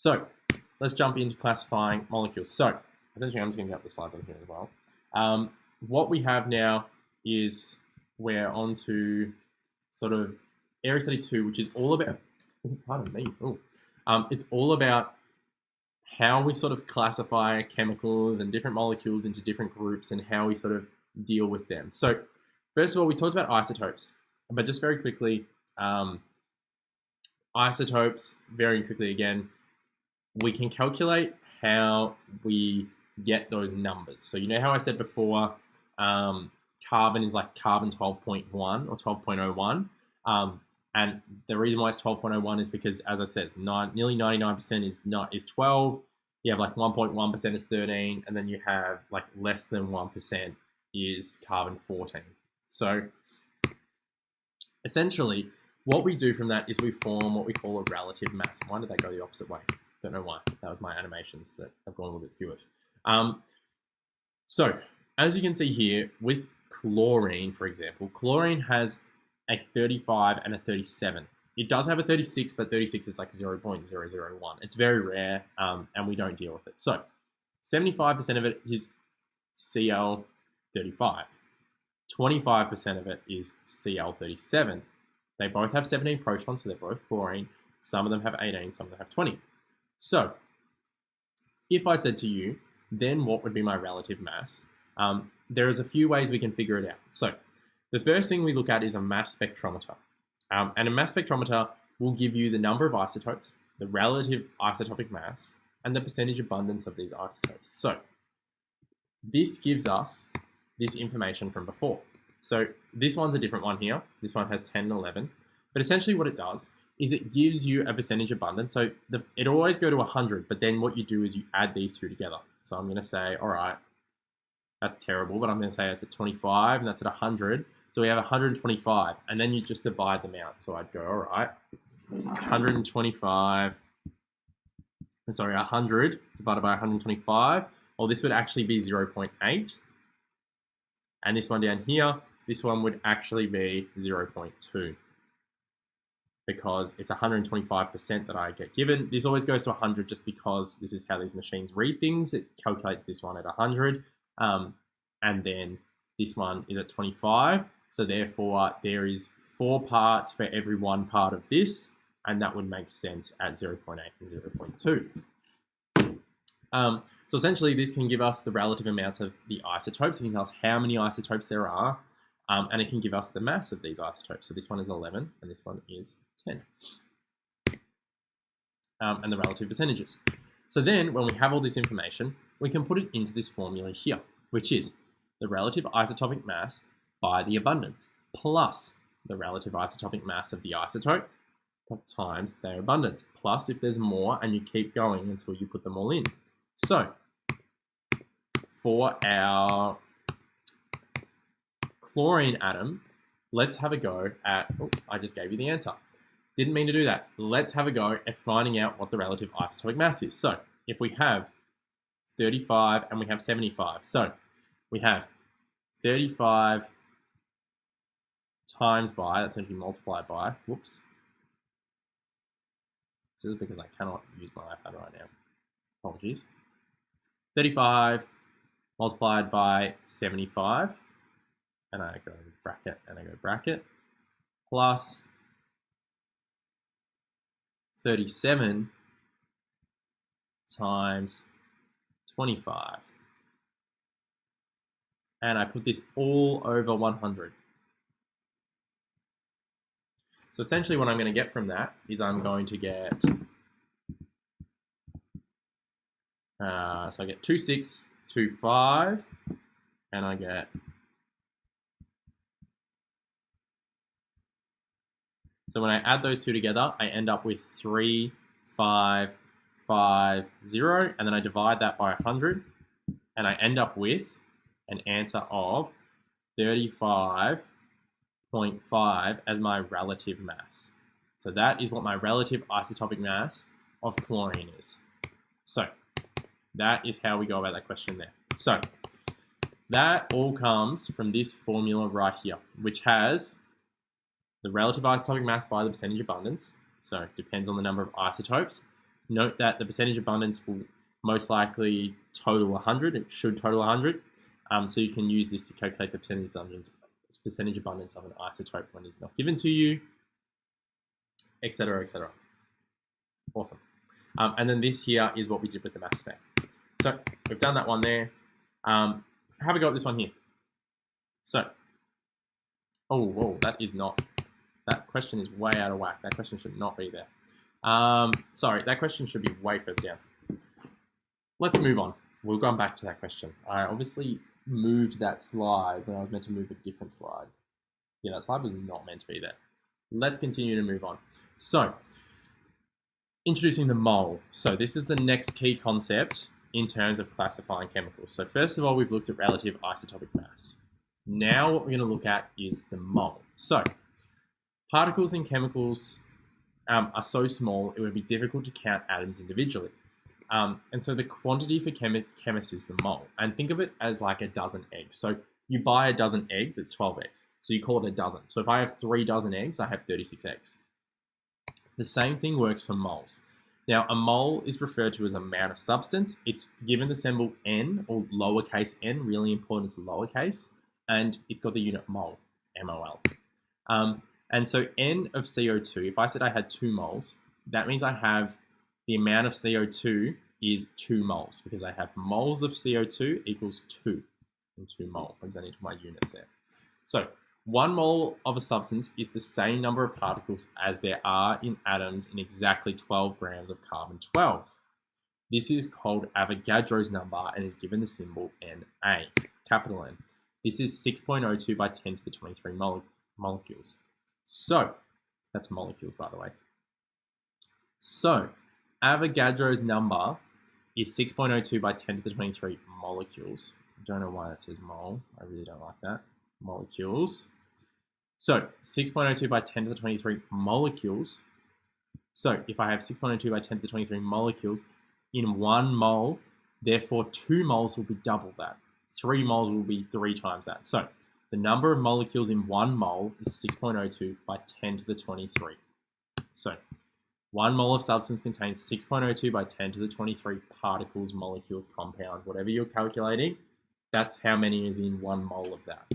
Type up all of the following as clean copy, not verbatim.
So let's jump into classifying molecules. So essentially, I'm just going to get the slides on here as well. What we have now is we're on to sort of area study 2, which is all about, pardon me, it's all about how we sort of classify chemicals and different molecules into different groups and how we sort of deal with them. So first of all, we talked about isotopes, but just very quickly, isotopes, very quickly again, we can calculate how we get those numbers. So you know how I said before, carbon is like carbon 12.1 or 12.01. And the reason why it's 12.01 is because, as I said, it's nearly 99% is 12. You have like 1.1% is 13, and then you have like less than 1% is carbon 14. So essentially, what we do from that is we form what we call a relative mass. Why did that go the opposite way? Don't know why. That was my animations that have gone a little bit skewered. So as you can see here, with chlorine, for example, chlorine has a 35 and a 37. It does have a 36, but 36 is like 0.001. It's very rare, and we don't deal with it. So 75% of it is Cl35. 25% of it is Cl37. They both have 17 protons, so they're both chlorine. Some of them have 18, some of them have 20. So if I said to you, then what would be my relative mass? There's a few ways we can figure it out. So the first thing we look at is a mass spectrometer. And a mass spectrometer will give you the number of isotopes, the relative isotopic mass, and the percentage abundance of these isotopes. So this gives us this information from before. So this one's a different one here. This one has 10 and 11. But essentially what it does is it gives you a percentage abundance. So it'll always go to 100, but then what you do is you add these two together. So I'm going to say, all right, that's terrible, but I'm going to say it's at 25 and that's at 100. So we have 125, and then you just divide them out. So I'd go, all right, 100 divided by 125. Well, this would actually be 0.8. And this one down here, this one would actually be 0.2 because it's 125% that I get given. This always goes to 100 just because this is how these machines read things. It calculates this one at 100, and then this one is at 25. So therefore, there is 4 parts for every 1 part of this, and that would make sense at 0.8 and 0.2. So essentially, this can give us the relative amounts of the isotopes. It can tell us how many isotopes there are, and it can give us the mass of these isotopes. So this one is 11, and this one is 10. And the relative percentages. So then, when we have all this information, we can put it into this formula here, which is the relative isotopic mass by the abundance plus the relative isotopic mass of the isotope times their abundance, plus if there's more, and you keep going until you put them all in. So for our chlorine atom, let's have a go at, I just gave you the answer. Didn't mean to do that. Let's have a go at finding out what the relative isotopic mass is. So if we have 35 and we have 75, so we have 35 times by, that's going to be multiplied by, whoops. This is because I cannot use my iPad right now. Apologies. 35 multiplied by 75, and I go bracket and I go bracket, plus 37 times 25. And I put this all over 100. So essentially what I'm going to get from that is I'm going to get, so I get 2625, and I get, so when I add those two together, I end up with 3550, and then I divide that by 100, and I end up with an answer of 35.5 as my relative mass. So that is what my relative isotopic mass of chlorine is. So that is how we go about that question there. So that all comes from this formula right here, which has the relative isotopic mass by the percentage abundance. So it depends on the number of isotopes, Note that the percentage abundance will most likely total 100. It should total 100. So you can use this to calculate the percentage abundance of an isotope when it's not given to you, etc., etc. Awesome. And then this here is what we did with the mass spec. So we've done that one there. Have a go at this one here. So, oh, whoa, that question is way out of whack. That question should not be there. Sorry, that question should be way further down. Let's move on. We'll go back to that question. I obviously moved that slide when I was meant to move a different slide. Yeah, that slide was not meant to be there. Let's continue to move on. So, introducing the mole. So this is the next key concept in terms of classifying chemicals. So first of all, we've looked at relative isotopic mass. Now what we're going to look at is the mole. So particles in chemicals are so small, it would be difficult to count atoms individually. And so the quantity for chemists is the mole. And think of it as like a dozen eggs. So you buy a dozen eggs, it's 12 eggs. So you call it a dozen. So if I have 3 dozen eggs, I have 36 eggs. The same thing works for moles. Now, a mole is referred to as amount of substance. It's given the symbol N, or lowercase n, really important, it's lowercase, and it's got the unit mole, M-O-L. And so N of CO2, if I said I had 2 moles, that means I have the amount of CO2 is 2 moles, because I have moles of CO2 equals 2, and 2 mole, because I need my units there. So 1 mole of a substance is the same number of particles as there are in atoms in exactly 12 grams of carbon-12. This is called Avogadro's number and is given the symbol Na, capital N. This is 6.02 by 10 to the 23 molecules. So, that's molecules, by the way. So, Avogadro's number is 6.02 by 10 to the 23 molecules. I don't know why that says mole. I really don't like that. Molecules. So 6.02 by 10 to the 23 molecules. So if I have 6.02 by 10 to the 23 molecules in 1 mole, therefore 2 moles will be double that. 3 moles will be 3 times that. So the number of molecules in 1 mole is 6.02 by 10 to the 23. So 1 mole of substance contains 6.02 by 10 to the 23 particles, molecules, compounds, whatever you're calculating. That's how many is in 1 mole of that.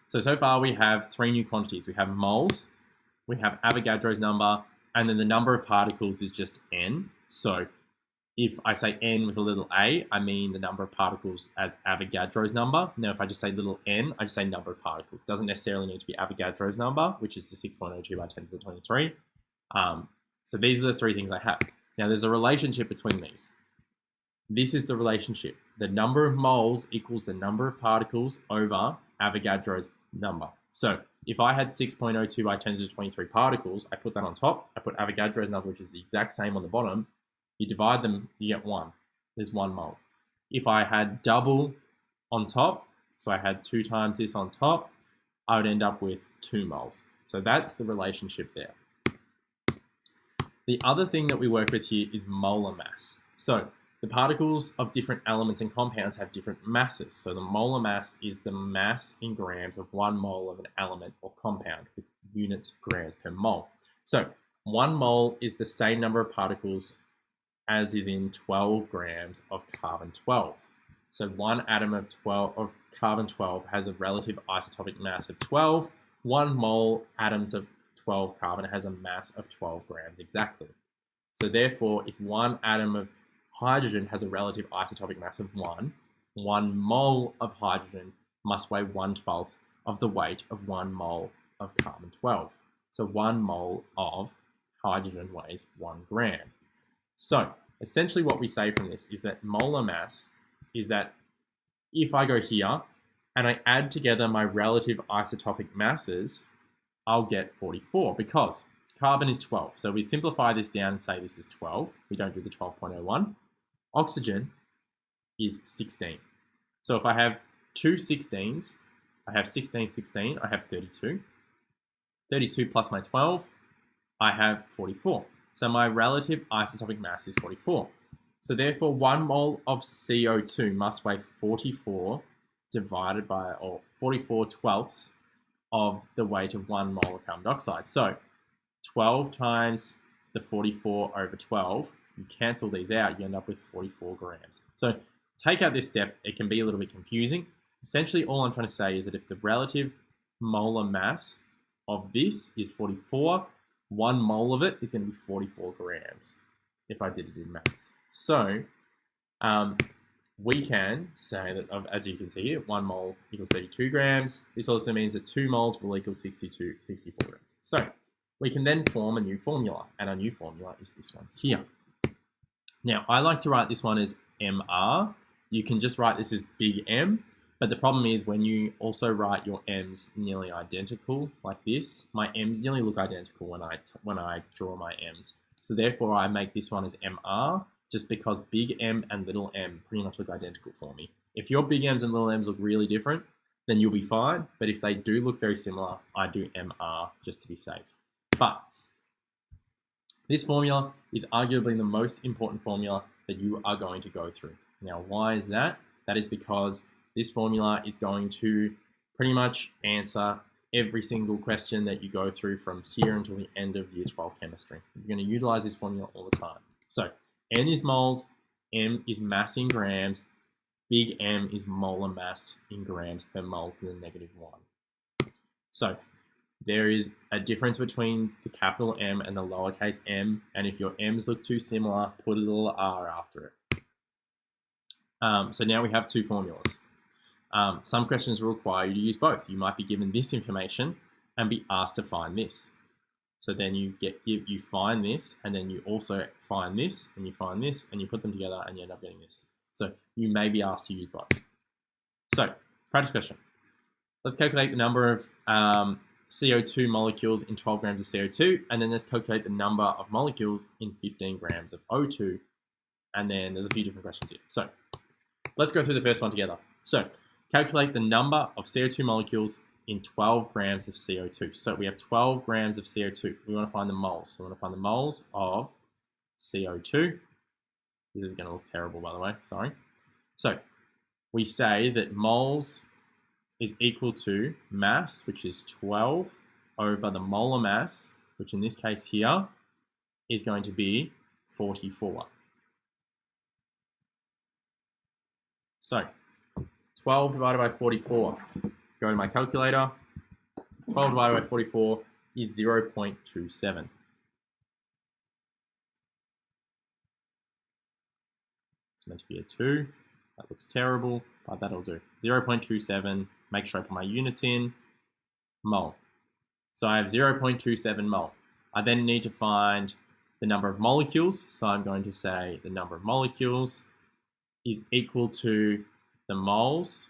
So far we have 3 new quantities. We have moles, we have Avogadro's number, and then the number of particles is just N. So if I say N with a little a, I mean the number of particles as Avogadro's number. Now if I just say little n, I just say number of particles. It doesn't necessarily need to be Avogadro's number, which is the 6.02 by 10 to the 23. So these are the 3 things I have. Now there's a relationship between these. This is the relationship. The number of moles equals the number of particles over Avogadro's number. So if I had 6.02 by 10 to the 23 particles, I put that on top. I put Avogadro's number, which is the exact same on the bottom. You divide them, you get 1. There's 1 mole. If I had double on top, so I had 2 times this on top, I would end up with 2 moles. So that's the relationship there. The other thing that we work with here is molar mass. So the particles of different elements and compounds have different masses. So the molar mass is the mass in grams of 1 mole of an element or compound with units grams per mole. So 1 mole is the same number of particles as is in 12 grams of carbon-12. So 1 atom of carbon-12 has a relative isotopic mass of 12. 1 mole atoms of 12 carbon has a mass of 12 grams exactly. So therefore, if 1 atom of hydrogen has a relative isotopic mass of 1, 1 mole of hydrogen must weigh 1/12 of the weight of 1 mole of carbon-12. So 1 mole of hydrogen weighs 1 gram. So essentially what we say from this is that molar mass is that if I go here and I add together my relative isotopic masses, I'll get 44 because carbon is 12. So we simplify this down and say this is 12. We don't do the 12.01. Oxygen is 16. So if I have 2 16s, I have 16, 16, I have 32. 32 plus my 12, I have 44. So my relative isotopic mass is 44. So therefore 1 mole of CO2 must weigh 44 divided by, or 44 twelfths of the weight of 1 mole of carbon dioxide. So 12 times the 44 over 12, you cancel these out, you end up with 44 grams. So take out this step, it can be a little bit confusing. Essentially, all I'm trying to say is that if the relative molar mass of this is 44, 1 mole of it is going to be 44 grams, if I did it in maths. So we can say that, as you can see here, 1 mole equals 32 grams. This also means that 2 moles will equal 64 grams. So we can then form a new formula, and our new formula is this one here. Now, I like to write this one as MR. You can just write this as big M, but the problem is when you also write your M's nearly identical like this, my M's nearly look identical when I draw my M's. So therefore, I make this one as MR, just because big M and little m pretty much look identical for me. If your big M's and little m's look really different, then you'll be fine. But if they do look very similar, I do MR just to be safe. But this formula is arguably the most important formula that you are going to go through. Now, why is that? That is because this formula is going to pretty much answer every single question that you go through from here until the end of year 12 chemistry. You're going to utilize this formula all the time. So N is moles, M is mass in grams, big M is molar mass in grams per mole to the -1. So there is a difference between the capital M and the lowercase m, and if your M's look too similar, put a little r after it. So now we have two formulas. Some questions will require you to use both. You might be given this information and be asked to find this. So then you find this, and then you also find this, and you find this, and you put them together, and you end up getting this. So you may be asked to use both. So, practice question. Let's calculate the number of CO2 molecules in 12 grams of CO2, and then let's calculate the number of molecules in 15 grams of O2. And then there's a few different questions here. So let's go through the first one together. So calculate the number of CO2 molecules in 12 grams of CO2. So we have 12 grams of CO2. We want to find the moles. So we want to find the moles of CO2. This is going to look terrible, by the way. Sorry. So we say that moles is equal to mass, which is 12, over the molar mass, which in this case here is going to be 44. So 12 divided by 44. Go to my calculator. 12 divided by 44 is 0.27. It's meant to be a 2. That looks terrible, but that'll do. 0.27. Make sure I put my units in. Mole. So I have 0.27 mole. I then need to find the number of molecules. So I'm going to say the number of molecules is equal to the moles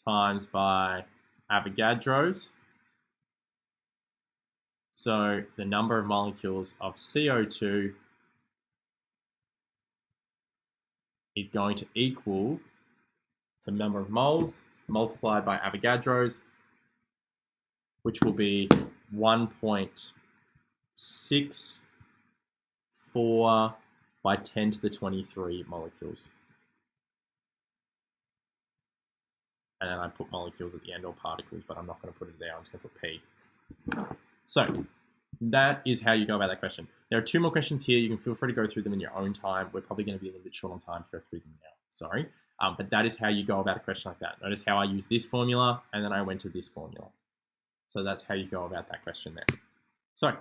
times by Avogadro's. So the number of molecules of CO2 is going to equal the number of moles multiplied by Avogadro's, which will be 1.64 by 10 to the 23 molecules. And then I put molecules at the end, or particles, but I'm not going to put it there. I'm just going to put P. So that is how you go about that question. There are two more questions here. You can feel free to go through them in your own time. We're probably going to be a little bit short on time to go through them now. Sorry. But that is how you go about a question like that. Notice how I use this formula, and then I went to this formula. So that's how you go about that question there. So